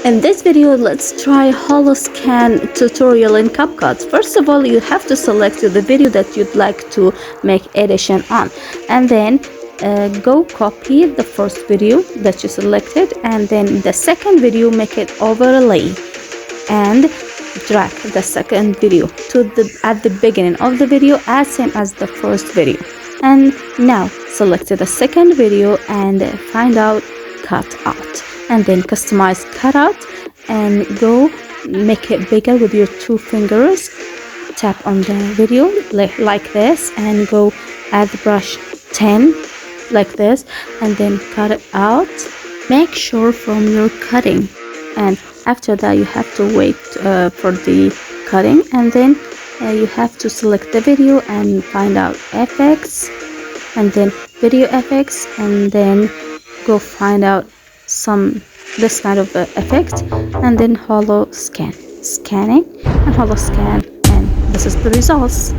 In this video, let's try holo scan tutorial in CapCut. First of all, you have to select the video that you'd like to make edition on, and then go copy the first video that you selected, and then the second video, make it overlay and drag the second video to at the beginning of the video as same as the first video. And now select the second video and find out cut out, and then customize cutout and go make it bigger with your two fingers. Tap on the video like this and go add the brush 10 like this, and then cut it out. Make sure from your cutting, and after that you have to wait for the cutting, and then you have to select the video and find out FX, and then video FX, and then go find out this kind of effect, and then holo scanning and holo scan, and this is the results.